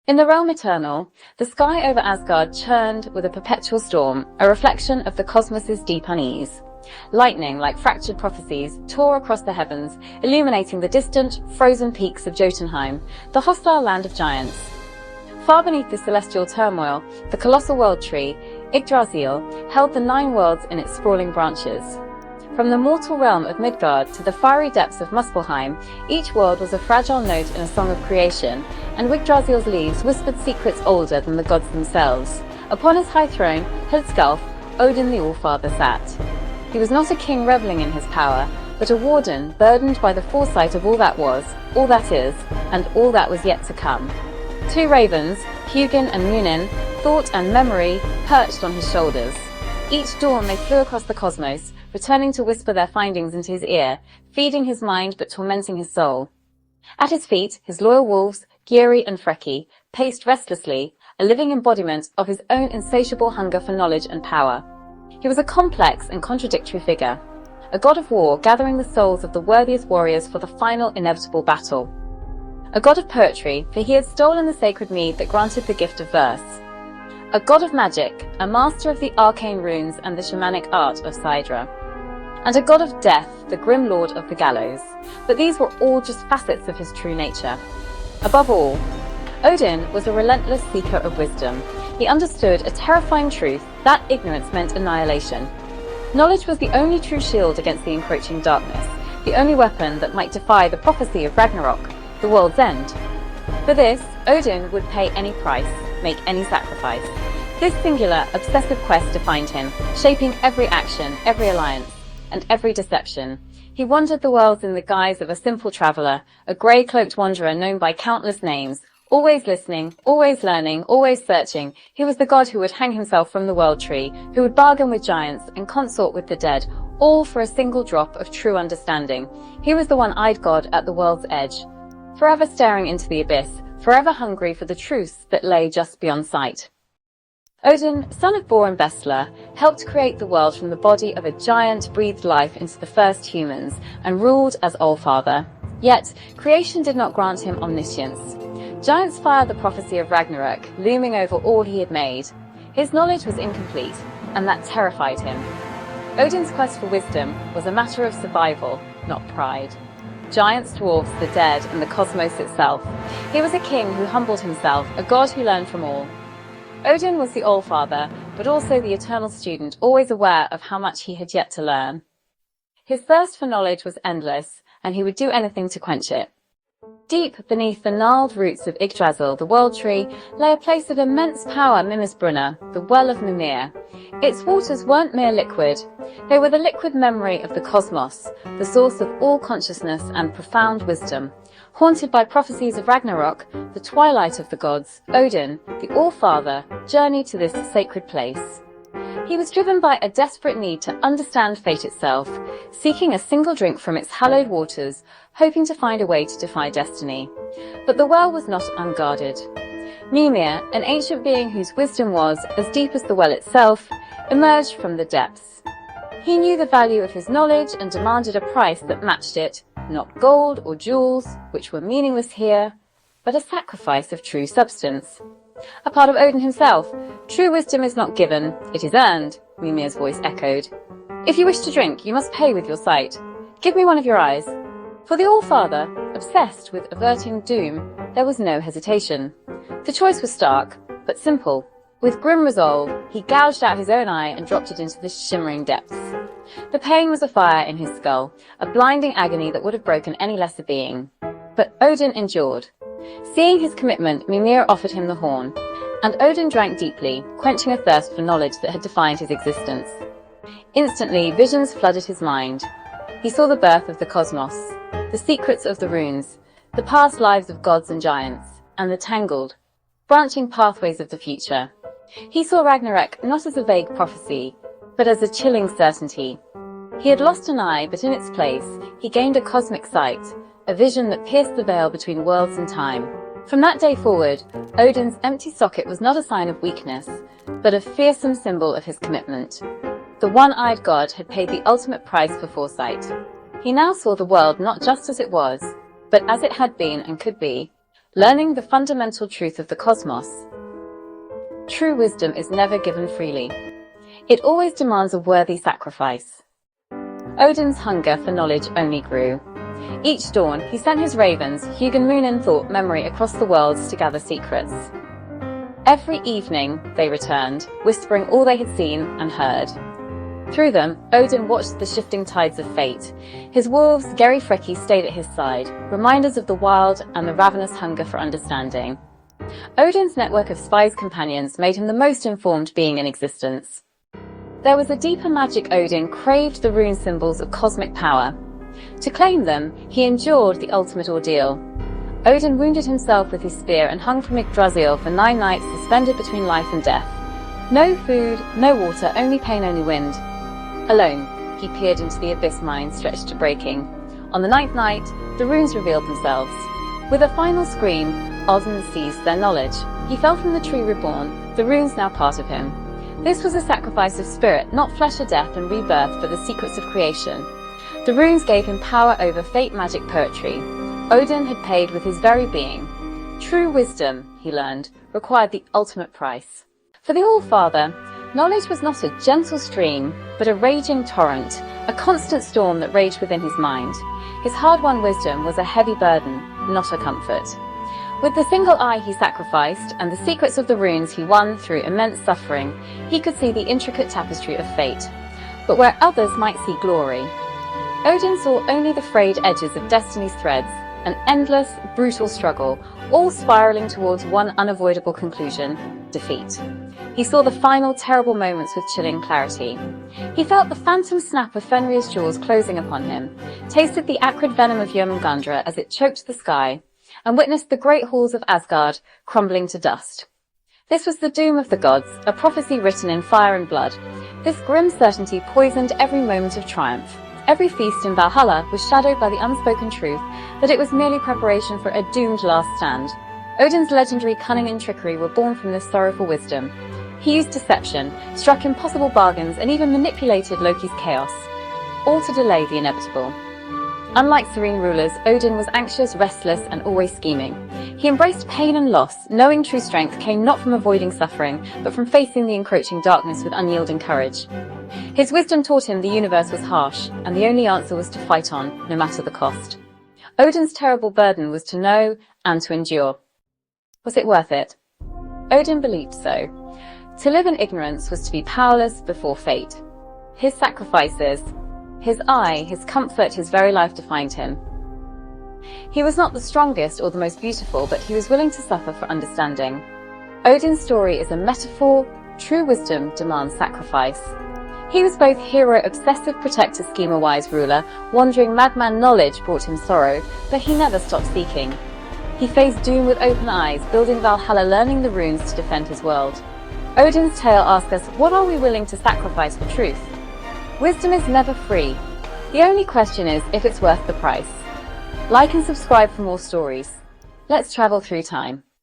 In the realm eternal, the sky over Asgard churned with a perpetual storm, a reflection of the cosmos's deep unease. Lightning, like fractured prophecies, tore across the heavens, illuminating the distant, frozen peaks of Jotunheim, the hostile land of giants. Far beneath the celestial turmoil, the colossal world tree, Yggdrasil, held the 9 worlds in its sprawling branches. From the mortal realm of Midgard to the fiery depths of Muspelheim, each world was a fragile note in a song of creation, and Yggdrasil's leaves whispered secrets older than the gods themselves. Upon his high throne, Hildskjalf, Odin the All-Father sat. He was not a king reveling in his power, but a warden burdened by the foresight of all that was, all that is, and all that was yet to come. 2 ravens, Hugin and Munin, thought and memory, perched on his shoulders. Each dawn they flew across the cosmos, returning to whisper their findings into his ear, feeding his mind but tormenting his soul. At his feet, his loyal wolves, Giri and Freki, paced restlessly, a living embodiment of his own insatiable hunger for knowledge and power. He was a complex and contradictory figure, a god of war gathering the souls of the worthiest warriors for the final inevitable battle. A god of poetry, for he had stolen the sacred mead that granted the gift of verse. A god of magic, a master of the arcane runes and the shamanic art of Sidra. And a god of death, the grim lord of the gallows. But these were all just facets of his true nature. Above all, Odin was a relentless seeker of wisdom. He understood a terrifying truth, that ignorance meant annihilation. Knowledge was the only true shield against the encroaching darkness, the only weapon that might defy the prophecy of Ragnarok, the world's end. For this, Odin would pay any price, make any sacrifice. This singular, obsessive quest defined him, shaping every action, every alliance, and every deception. He wandered the worlds in the guise of a simple traveller, a grey-cloaked wanderer known by countless names, always listening, always learning, always searching. He was the god who would hang himself from the world tree, who would bargain with giants and consort with the dead, all for a single drop of true understanding. He was the one-eyed god at the world's edge, forever staring into the abyss, forever hungry for the truths that lay just beyond sight. Odin, son of Bor and Bestla, helped create the world from the body of a giant, breathed life into the first humans, and ruled as All-Father. Yet, creation did not grant him omniscience. Giants fired the prophecy of Ragnarok, looming over all he had made. His knowledge was incomplete, and that terrified him. Odin's quest for wisdom was a matter of survival, not pride. Giants, dwarfs, the dead, and the cosmos itself. He was a king who humbled himself, a god who learned from all. Odin was the All-Father, but also the eternal student, always aware of how much he had yet to learn. His thirst for knowledge was endless, and he would do anything to quench it. Deep beneath the gnarled roots of Yggdrasil, the world tree, lay a place of immense power, Mimir's the well of Mimir. Its waters weren't mere liquid. They were the liquid memory of the cosmos, the source of all consciousness and profound wisdom. Haunted by prophecies of Ragnarok, the twilight of the gods, Odin, the All-Father, journeyed to this sacred place. He was driven by a desperate need to understand fate itself, seeking a single drink from its hallowed waters, hoping to find a way to defy destiny. But the well was not unguarded. Mimir, an ancient being whose wisdom was as deep as the well itself, emerged from the depths. He knew the value of his knowledge and demanded a price that matched it, not gold or jewels, which were meaningless here, but a sacrifice of true substance. A part of Odin himself. True wisdom is not given, it is earned, Mimir's voice echoed. If you wish to drink, you must pay with your sight. Give me one of your eyes. For the All-Father, obsessed with averting doom, there was no hesitation. The choice was stark, but simple. With grim resolve, he gouged out his own eye and dropped it into the shimmering depths. The pain was a fire in his skull, a blinding agony that would have broken any lesser being. But Odin endured. Seeing his commitment, Mimir offered him the horn, and Odin drank deeply, quenching a thirst for knowledge that had defined his existence. Instantly, visions flooded his mind. He saw the birth of the cosmos, the secrets of the runes, the past lives of gods and giants, and the tangled, branching pathways of the future. He saw Ragnarok not as a vague prophecy, but as a chilling certainty. He had lost an eye, but in its place, he gained a cosmic sight, a vision that pierced the veil between worlds and time. From that day forward, Odin's empty socket was not a sign of weakness, but a fearsome symbol of his commitment. The one-eyed god had paid the ultimate price for foresight. He now saw the world not just as it was, but as it had been and could be, learning the fundamental truth of the cosmos. True wisdom is never given freely. It always demands a worthy sacrifice. Odin's hunger for knowledge only grew. Each dawn, he sent his ravens, Hugin, Moon and Thought, memory across the worlds to gather secrets. Every evening, they returned, whispering all they had seen and heard. Through them, Odin watched the shifting tides of fate. His wolves, Geri Freki, stayed at his side, reminders of the wild and the ravenous hunger for understanding. Odin's network of spies companions made him the most informed being in existence. There was a deeper magic. Odin craved the rune symbols of cosmic power. To claim them, he endured the ultimate ordeal. Odin wounded himself with his spear and hung from Yggdrasil for 9 nights, suspended between life and death. No food, no water, only pain, only wind. Alone, he peered into the abyss, mind stretched to breaking. On the 9th night, the runes revealed themselves. With a final scream, Odin seized their knowledge. He fell from the tree reborn, the runes now part of him. This was a sacrifice of spirit, not flesh or death and rebirth, but the secrets of creation. The runes gave him power over fate, magic, poetry. Odin had paid with his very being. True wisdom, he learned, required the ultimate price. For the All-Father, knowledge was not a gentle stream, but a raging torrent, a constant storm that raged within his mind. His hard-won wisdom was a heavy burden, not a comfort. With the single eye he sacrificed, and the secrets of the runes he won through immense suffering, he could see the intricate tapestry of fate. But where others might see glory, Odin saw only the frayed edges of destiny's threads, an endless, brutal struggle, all spiraling towards one unavoidable conclusion: defeat. He saw the final terrible moments with chilling clarity. He felt the phantom snap of Fenrir's jaws closing upon him, tasted the acrid venom of Jörmungandr as it choked the sky, and witnessed the great halls of Asgard crumbling to dust. This was the doom of the gods, a prophecy written in fire and blood. This grim certainty poisoned every moment of triumph. Every feast in Valhalla was shadowed by the unspoken truth that it was merely preparation for a doomed last stand. Odin's legendary cunning and trickery were born from this sorrowful wisdom. He used deception, struck impossible bargains, and even manipulated Loki's chaos, all to delay the inevitable. Unlike serene rulers, Odin was anxious, restless, and always scheming. He embraced pain and loss, knowing true strength came not from avoiding suffering, but from facing the encroaching darkness with unyielding courage. His wisdom taught him the universe was harsh, and the only answer was to fight on, no matter the cost. Odin's terrible burden was to know and to endure. Was it worth it? Odin believed so. To live in ignorance was to be powerless before fate. His sacrifices, his eye, his comfort, his very life defined him. He was not the strongest or the most beautiful, but he was willing to suffer for understanding. Odin's story is a metaphor. True wisdom demands sacrifice. He was both hero, obsessive protector, schemer, wise ruler. Wandering madman knowledge brought him sorrow, but he never stopped seeking. He faced doom with open eyes, building Valhalla, learning the runes to defend his world. Odin's tale asks us, what are we willing to sacrifice for truth? Wisdom is never free. The only question is if it's worth the price. Like and subscribe for more stories. Let's travel through time.